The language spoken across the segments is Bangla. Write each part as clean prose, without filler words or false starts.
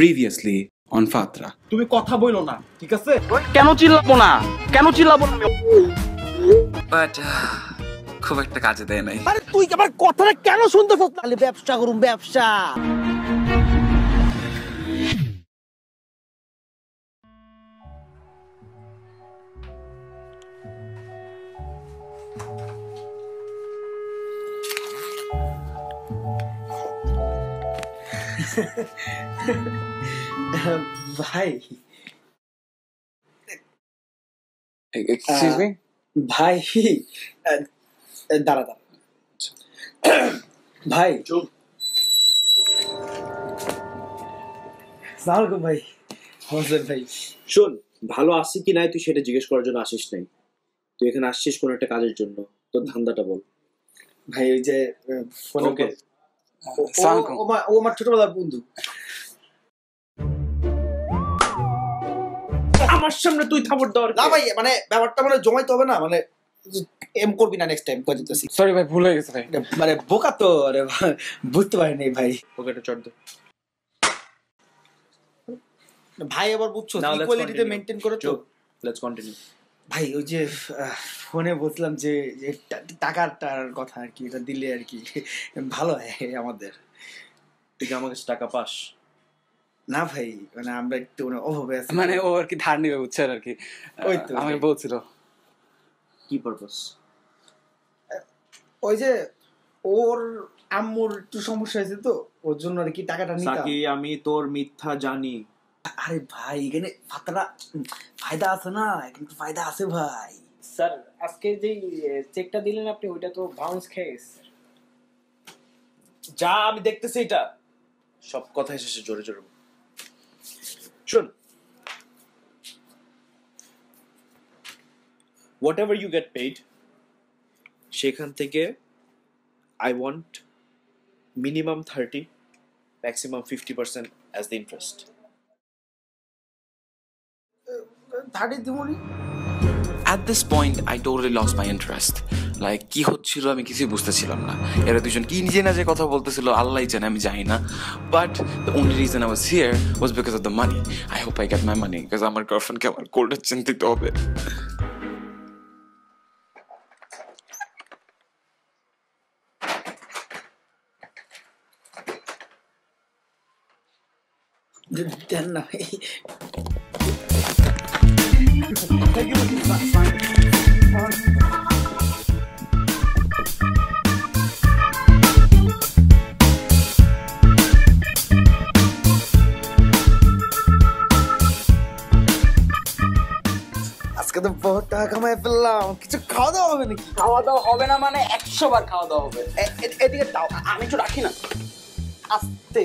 Previously on Fatra. তুমি কথা বইলো না, ঠিক আছে? কেন চিল্লাবো না? কেন চিল্লাবো না? But খুব একটা কাজে দেয় নাই। আরে তুই আমার কথাটা কেন শুনতেছস? তাহলে ব্যবসা করুম, ব্যবসা। ভাই Excuse me? ভাই দাঁড়া ভাই চুপ সালামালাইকুম ভাই। হোসেন ভাই শোন, ভালো আসি কি নাই তুই সেটা জিজ্ঞেস করার জন্য আসিস নাই। তুই এখানে আসছিস কোন একটা কাজের জন্য, তোর ধান্দাটা বল। ভাই ওই যে ওকে, ও আমার ছোটবেলার বন্ধু। আমার সামনে তুই থাপড় দেওয়ার না ভাই, মানে ব্যাপারটা মানে জমাইতে হবে না, মানে এম করবি না নেক্সট টাইম কই দিতেছি। সরি ভাই, ভুল হয়ে গেছে ভাই। মানে বোকা তো, আরে বুঝতে পারিনি ভাই। ওকে, এটা চড় দে ভাই। আবার বুঝছো Now let's ইকুয়ালিটিতে continue. মেইনটেইন করে তো। Let's continue. ভাই ওই যে ফোনে বলছিলাম যে টাকাটার কথা আর কি, এটা দিলে আর কি ভালো হয় আমাদের। তুই কি আমার কাছে টাকা পাস? না ভাই, মানে আমরা একটু অভাবে আছি। মানে ও আর কি ধার নিবে, বুঝছেন আর কি। ওই তো আমি বলছিল কি পারপাস? ওই যে ওর আম্মুর একটু সমস্যা হয়েছে তো, ওর জন্য আর কি টাকাটা নিতাম। সাকি, আমি তোর মিথ্যা জানি। আরে ভাই এখানে ফায়দা আছে না, কিন্তু ফায়দা আছে ভাই। স্যার আজকে যে চেকটা দিলেন আপনি, ওইটা তো বাউন্স খেয়েছে। যা, আমি দেখতেছি এটা সব কথা এসেছে জোরে জোরে। শোন, whatever you get paid, সেখান থেকে I want minimum 30, maximum 50% as the interest. 30 দিমুনি। At this point I totally lost my interest. Like কি হচ্ছিল আমি কিছুই বুঝতেছিলাম না। এরা দুজন কি নিজে না যে কথা বলতেছিল আল্লাহই জানে, আমি জানি না। But the only reason I was here was because of the money. I hope I get my money because আমার গার্লফ্রেন্ডকে আমার কোল্ড চিন্তিত হবে। দেন না ভাই। আজকে তো বহুত টাকা কামাই ফেললাম, কিছু খাওয়া দাওয়া হবে নাকি? খাওয়া দাওয়া হবে না মানে 100 বার খাওয়া দাওয়া হবে। এদিকে দাও, আমি একটু রাখি না। আস্তে,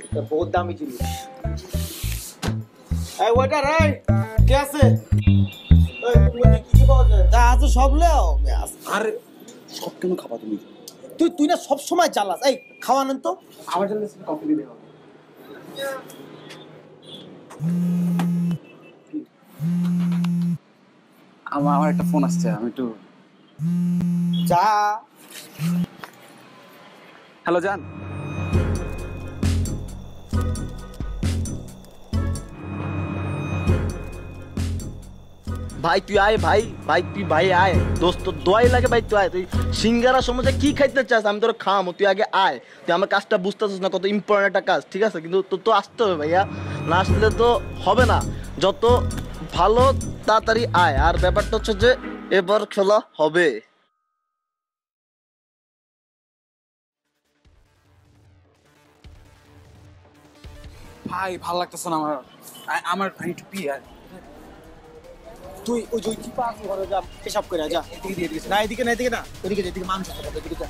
এটা বহুত দামি জিনিস। এই ওয়েটার, এই কে আছে? এই তুমি কি পাওয়া যায়? তা আছে সব লেও। আরে সব কেন খাবা তুমি? তুই না সব সময় চালাস। এই খাওয়ানেন তো। আমার জন্য কফি দিতে হবে। আমার একটা ফোন আসছে, আমি একটু। যা। হ্যালো জান। ভাই তুই আয়, ভাই তুই ভাই আয়, দোস্ত দোয়াই লাগে ভাই, তুই আয়। তুই সিঙ্গারা সমুদ্রে কি খাইতে চাস আমি তোর খাম, তুই আগে আয়। তুই আমার কাজটা বুঝতেছিস না, কত ইম্পর্টেন্ট একটা কাজ, ঠিক আছে? কিন্তু তোর তো আসতে হবে ভাইয়া, না আসলে তো হবে না। যত ভালো তাড়াতাড়ি আয়। আর ব্যাপারটা হচ্ছে যে এবার খেলা হবে। ভাই ভালো লাগতেছে না আমার একটু পি আর। তুই ওই যে কি পাস ঘরে যা, পেশাব করে যা। এদিকে দিয়ে দিস না, এদিকে না, এদিকে না, এদিকে যা, এদিকে মাংস খাবে, এদিকে যা।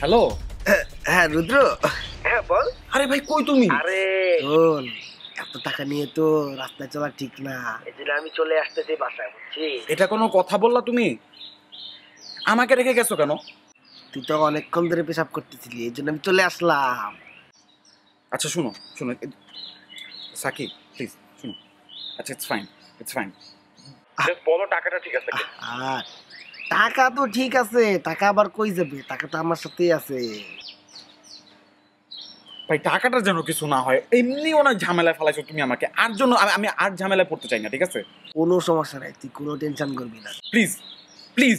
হ্যালো। হ্যাঁ রুদ্র, হ্যাঁ বল। আরে ভাই কই তুমি? আরে শোন, এত টাকা নিয়ে তো রাস্তায় চলা ঠিক না, এজন্য আমি চলে আসতেছি বাসায়, বুঝছিস? এটা কোনো কথা বললা তুমি? আমাকে রেখে গেছো কেন? তুই তো অনেকক্ষণ ধরে পেশাব করতেছিলি, এই জন্য আমি চলে আসলাম। আচ্ছা শুনো শুনো সাকিব প্লিজ শুনো। আচ্ছা ইটস ফাইন বলো টাকাটা ঠিক আছে? আর টাকা তো ঠিক আছে, টাকা আবার কই যাবে? টাকা তো আমার সাথেই আছে। ভাই টাকাটা যেন কিছু না হয়, এমনি অনেক ঝামেলায় ফেলাইছো তুমি আমাকে, আর জন্য আমি আর ঝামেলায় পড়তে চাই না, ঠিক আছে? কোনো সমস্যা নাই, তুই কোনো টেনশন করবি না। Please please.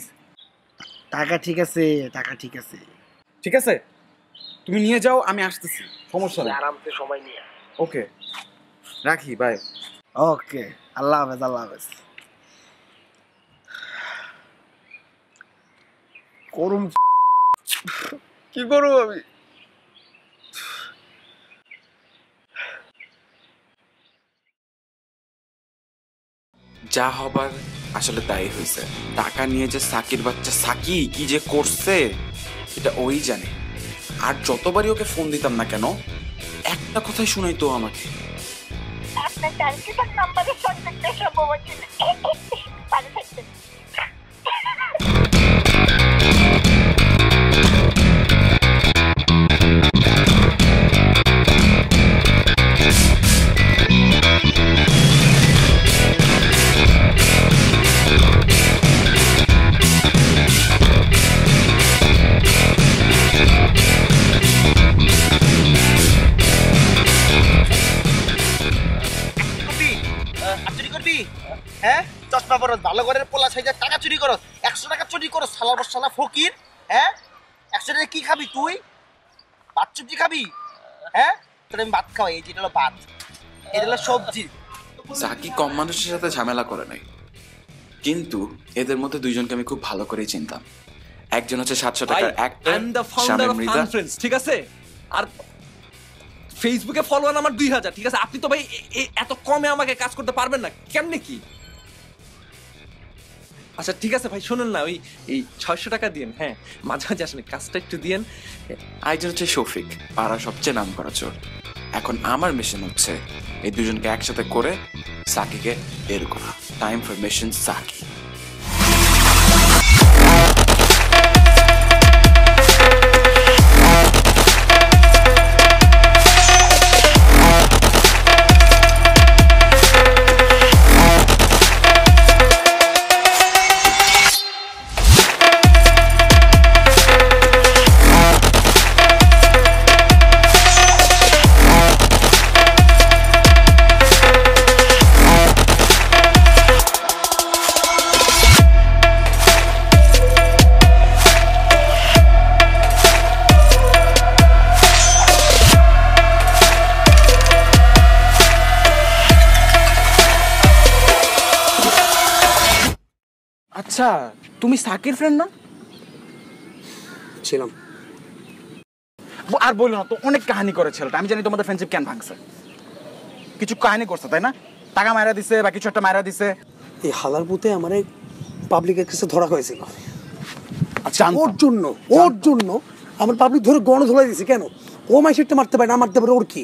টাকা ঠিক আছে, টাকা ঠিক আছে। ঠিক আছে তুমি নিয়ে যাও, আমি আসতেছি, সমস্যা নেই। আরামসে সময় নিয়ে। ওকে রাখি, বাই। ওকে, আল্লাহ হাফেজ, আল্লাহ হাফেজ। করুম কি করবো আমি? যা হবার আসলে তাই হয়েছে। টাকা নিয়ে যে সাকির বাচ্চা সাকি কি যে করছে এটা ওই জানে। আর যতবারই ওকে ফোন দিতাম না কেন একটা কথাই শুনাইতো আমাকে, আপনার টার্গেটের নাম্বারের কন্ট্যাক্টে সম্ভব হচ্ছে না। ভালো থাকবেন। চুরি করবি? হ্যাঁ, চশমা পরস, ভালো করে পোলা সাইজে টাকা চুরি করস, 100 টাকা চুরি করস, শালা বসালা ফকির। হ্যাঁ, 100 টাকা কি খাবি তুই? ভাত সবজি খাবি? হ্যাঁ, তোর আমি ভাত খাওয়াই, এই যেটা হলো ভাত, এটা হলো সবজি। সাকি কম মানুষের সাথে ঝামেলা করে নাই, কিন্তু এদের মধ্যে দুইজনকে আমি খুব ভালো করেই চিনতাম। একজন হচ্ছে 700 টাকার অ্যাক্টর শামীম মৃধা, ঠিক আছে? আর ফেসবুকে ফলোয়ার আমার 2000, ঠিক আছে? আপনি তো ভাই এত কমে আমাকে কাজ করতে পারবেন না, কেমনে কি? আচ্ছা ঠিক আছে ভাই, শুনুন না, ওই 600 টাকা দিন, হ্যাঁ মাঝে মাঝে আসলে কাজটা একটু দিয়েন। আরেকজন হচ্ছে শফিক, পাড়ার সবচেয়ে নাম করা চোর। এখন আমার মিশন হচ্ছে এই দুজনকে একসাথে করে সাকিকে বের করা। Time for mission Saki. আচ্ছা তুমি সাকির ফ্রেন্ড না? ছিলাম। আর বললো না তো, অনেক কাহিনী করে ছেলেটা, আমি জানি তোমাদের ফ্রেন্ডশিপ কেন ভাঙছে। কিছু কাহিনী করছে তাই না? টাকা মায়েরা দিছে বা কিছু একটা মায়েরা দিছে। এই হালার পুঁতে আমার পাবলিকের কাছে ধরা হয়েছিল। আচ্ছা ওর জন্য আমার পাবলিক ধরে গণ ধরে দিয়েছে। কেন? ও মাইসেরটা মারতে পারে না, মারতে পারে ওর কি?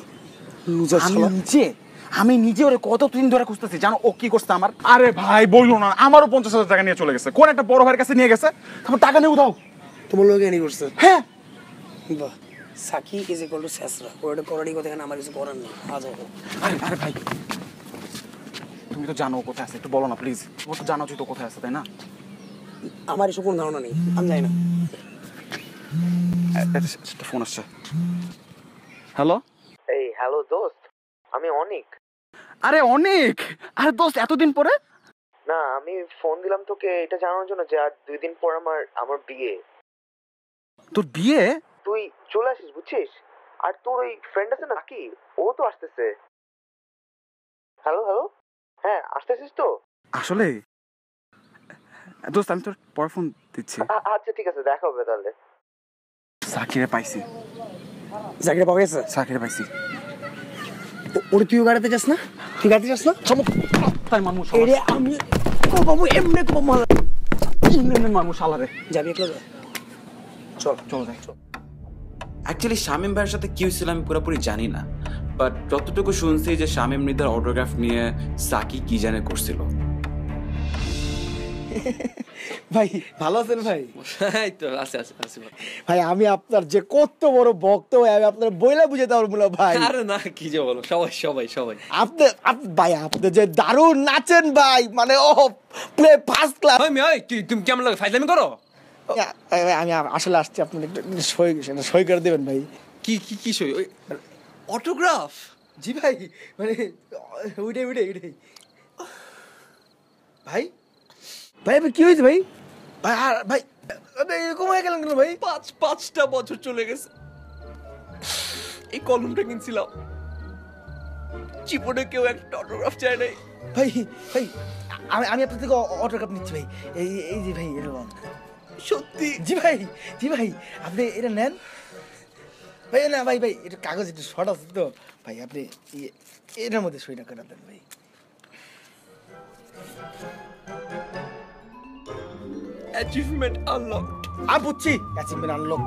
আমি নিজে ওরে কতদিন ধরে খুঁজতেছি, জানো ও কি করছে আমার? আরে ভাই বললো না, আমারও 50,000 টাকা নিয়ে চলে গেছে, কোন একটা বড় ভাইয়ের কাছে নিয়ে গেছে, তারপর টাকা নিয়ে উঠাও। তোমার লোক এনি করছে? হ্যাঁ। বাহ, সাকি ইজ ইকুয়াল টু শেষরা, ওটা করারই কথা, এখানে আমার কিছু করার নেই। আজ হবে। আরে ভাই তুমি তো জানো কোথায় আছে, একটু বলো না প্লিজ। ও তো জানো তো কোথায় আছে, তাই না? আমার এসব কোনো ধারণা নেই, আমি জানি না। একটা ফোন আসছে। হ্যালো। এই হ্যালো দোস্ত, আমি অনিক। আরে অনেক, আরে দোস্ত এতদিন পরে? না, আমি ফোন দিলাম তোকে এটা জানানোর জন্য যে আর 2 দিন পর আমার বিয়ে। তোর বিয়ে? তুই চলে আসিস, বুঝছিস? আর তোর ওই ফ্রেন্ড আছে না কি, ও তো আসতেছে। হ্যালো হ্যালো, হ্যাঁ আসতেছিস তো? আসলে দোস্ত আমি তোর পর ফোন দিচ্ছি। আচ্ছা ঠিক আছে, দেখা হবে তাহলে। সাকিরে পাইছি। জায়গাটা পাওয়া গেছে? সাকিরে পাইছি। ওরে তুইও গাড়িতে যাস না? তুই গাড়িতে যাস না? তাই মানুষ এরে আমি কো বাবু এমনে কো মাল মানুষ আলারে যাবি একলা যা। চল চল যাই। অ্যাকচুয়ালি শামীম ভাইয়ের সাথে কি হয়েছিল আমি পুরোপুরি জানি না, বাট যতটুকু শুনছি যে শামীম মৃধার অটোগ্রাফ নিয়ে সাকি কি জানে করছিল। ভাই ভালো আছেন ভাই? এই তো আছে ভাই আমি আপনার যে কত বড় ভক্ত ভাই, আমি আপনার বইলা বুঝাতে পারবো না ভাই। আরে না কি যে বলো, সবাই আপনি ভাই আপনি যে দারুণ নাচেন ভাই, মানে ও প্লে ফার্স্ট ক্লাস। তুমি কেমন লাগে ফাইজলামি করো? আমি আসলে আসছি, আপনি একটু সই করে দেবেন ভাই। কি সই? অটোগ্রাফ? জি ভাই, মানে উঠে ভাই ভাই আপনি কি হয়েছে ভাই? ভাই আর ভাই এরকম হয়ে গেলেন কেন ভাই? 5টা বছর চলে গেছে, এই কলমটা কিনছিলাম, জীবনে কেউ একটা অটোগ্রাফ চায় নাই। ভাই আমি আপনার থেকে অটোগ্রাফ নিচ্ছি ভাই। এই যে ভাই এরকম সত্যি? জি ভাই আপনি এটা নেন ভাই। না ভাই এটা কাগজ একটু শর্ট আছে তো ভাই, আপনি এটার মধ্যে সইটা করে দেন ভাই। Achievement unlock. আমি বুঝছি অ্যাচিভমেন্ট আনলক।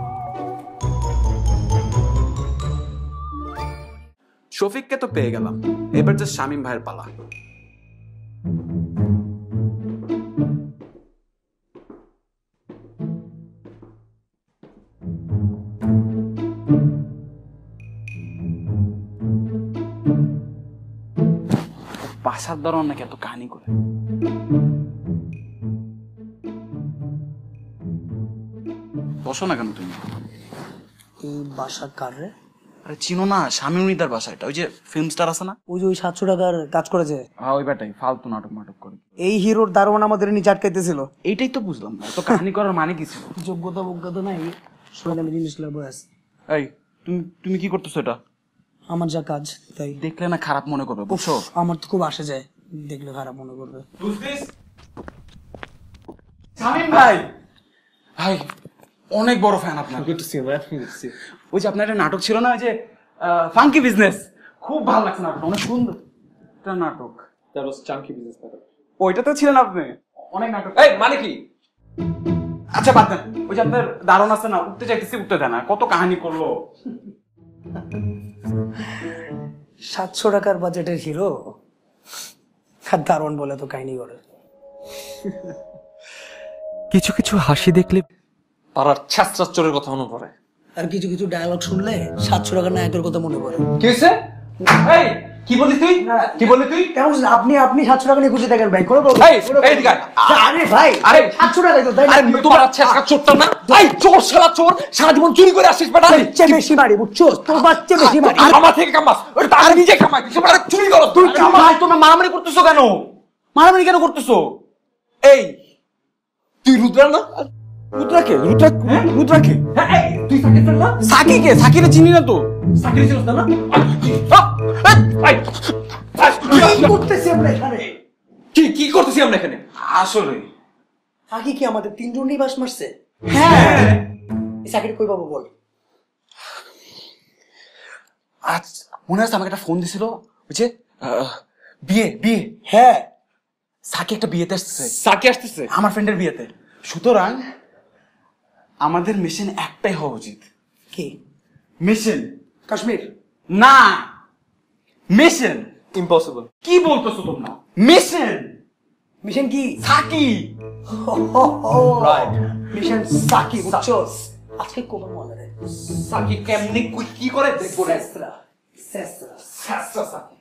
শফিককে তো পেয়ে গেলাম, এবার যে শামীম ভাইয়ের পালা। বাসার দরন নাকি এত কাহিনী করে। বসো না কেন তুমি? এই বাসা কার রে? আরে চিনো না, শামীম মৃধার বাসা এটা। ওই যে ফিল্ম স্টার আছে না, ওই যে ওই 700 টাকার কাজ করেছে। হ্যাঁ ওই ব্যাটাই ফালতু নাটক করে। এই হিরোর দারোয়ান আমাদের নিচে আটকাইতেছিল। এইটাই তো বুঝলাম না, তো কাহিনী করার মানে কি ছিল? যোগ্যতা নাই, শুনে আমি জিনিসগুলো বয়স। এই তুমি কি করতেছো এটা? আমার যা কাজ তাই। দেখলে না খারাপ মনে করবে, বুঝছো? আমার তো খুব আসে যায়, দেখলে খারাপ মনে করবে। শামীম ভাই অনেক বড় ফ্যান আপনার। ওই যে আপনার একটা নাটক ছিল না, ওই যে ফাঙ্কি বিজনেস, খুব ভালো লাগছে নাটকটা, অনেক সুন্দর একটা নাটক। চাঙ্কি বিজনেস নাটক ওইটাতে ছিলেন আপনি, অনেক নাটক। এই মানে কি? আচ্ছা বাদ দেন, ওই যে আপনার দারুণ আছে না, উঠতে চাইতেছি উঠতে দেয় না, কত কাহিনী করলো। 700 টাকার বাজেটের হিরো আর দারোয়ান বলে তো কাহিনী করে। কিছু হাসি দেখলে পাড়ার ছ্যাঁচড়া চোরের কথা মনে পড়ে, আর কিছু ডায়লগ শুনলে 700 টাকার নায়কের কথা মনে পড়ে। কি হয়েছে? এই কি বললি তুই? কেমন আপনি 700 টাকা নিয়ে খুঁজে দেখেন ভাই। করে বলবো এই দিকে আরে ভাই, আরে 700 টাকাই তো তাই না? আরে তোমার ছ্যাঁচড়া চোরটা না? এই চোর শালা চোর, সারা জীবন চুরি করে আসিস বেটা। বাচ্চা বেশি মারি, বুঝছো? তোর বাচ্চা বেশি মারি। আমার থেকে কামাস, ওটা তার নিজে কামাই, তোমরা চুরি করো। তুই কামাই, তোমরা মারামারি করতেছো কেন? মারামারি কেন করতেছো? এই তুই রুদ্রা না? রুদ্রাকে হ্যাঁ তুই সাকিব না? সাকিরে চিনি না তো। সাকিব ছিলস না? কি করতেছি আমরা এখানে? কি করতেছি আমরা এখানে? আসলে সাকি কি আমাদের তিনজন নিয়ে বাস মারছে? হ্যাঁ। এই সাকিরে কই পাবো বল? আজ মনে আছে আমাকে একটা ফোন দিছিল, ওই যে বিয়ে। হ্যাঁ সাকি একটা বিয়েতে আসতেছে, সাকি আসতেছে আমার ফ্রেন্ডের বিয়েতে। সুতরাং আমাদের মিশন একটাই হওয়া উচিত। কি মিশন? কাশ্মীর না, মিশন ইম্পসিবল। কি বলতেছো তোমরা? মিশন কি? সাকি। রাইট, মিশন সাকি, বুঝছো? আজকে কোন মনে রে সাকি কেমনে কি করে দেখবো রে। সেসরা সাকি।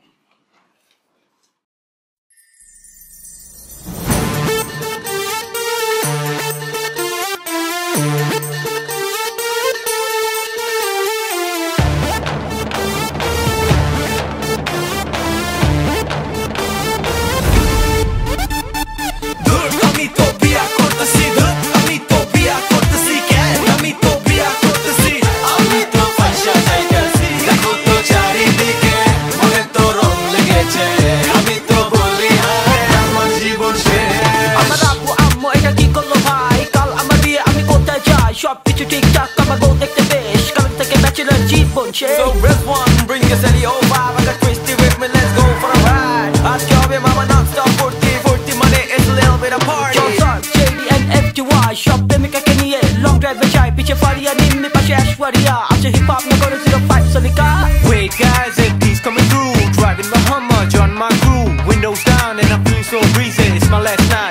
সবকিছু ঠিকঠাক আমার বউ দেখতে বেশ, কাল থেকে ব্যাচেলর জীবন শেষ। So press one, bring your celly over, I got twisty with me, let's go for a ride. আজকে হবে মামা non-stop ফুর্তি মানে it's a little bit of party. John Sark, JD and FTY, সব প্রেমিকাকে নিয়ে long driver chai piche faria nimmi pache ashwarya ache hip hop na kore 05 salika. Wait guys, MP's coming through, driving my Hummer, John my crew, windows down and I'm feeling so breezy. It's my last night.